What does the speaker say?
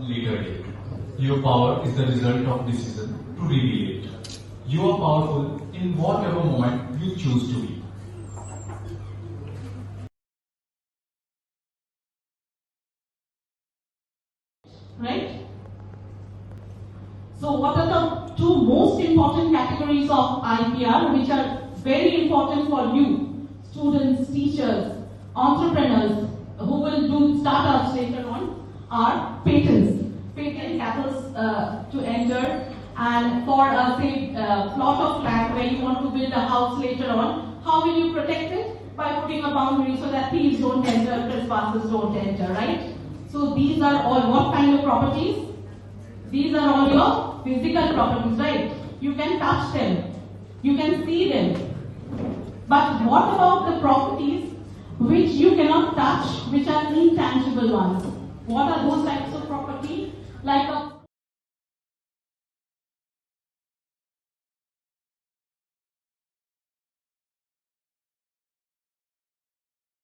Later date. Your power is the result of decision to reveal it. You are powerful in whatever moment you choose to be. Right? So what are the two most important categories of IPR which are very important for you, students, teachers, entrepreneurs who will do startups later on are patents. Patent cattle to enter, and for say plot of land where you want to build a house later on, how will you protect it? By putting a boundary so that thieves don't enter, trespassers don't enter, right? So these are all what kind of properties? These are all your physical properties, right? You can touch them, you can see them. But what about the properties which you cannot touch, which are intangible ones? What are those types of properties? Like a